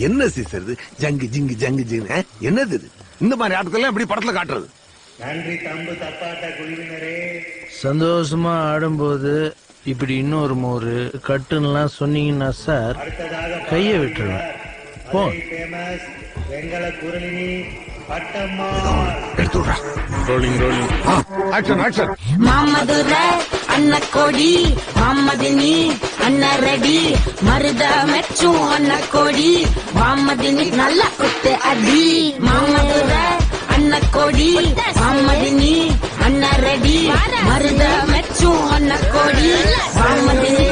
என்ன சீசர் ஜங்கு ஜிங்கு ஜங்கு ஜிங்கு என்னது இது? இந்த மாதிரி ஆட்டத்தெல்லாம் எப்படி படத்துல காட்டுறது? நன்றி தம்பு தப்பாட்ட குழுவினரே. சந்தோஷமா ஆடும்போது இப்படி இன்னொரு மோரு கட்டுன்னுலாம் சொன்னீங்கன்னா சார் கைய விட்டுருவேன். போ. வெங்கல குரலினி பட்டம்மா எடுத்துடுறா. Rolling rolling. Action action. மாமதுரை அண்ண கோடி மாமதினி அண்ண ரெடி மருத மெச்சும் அண்ண கோடி மாமதினி நல்ல குத்து அடி. மாமதுரை அண்ண கோடி மாமதினி அண்ண ரெடி மருத மெச்சும் அண்ண கோடி மாமதினி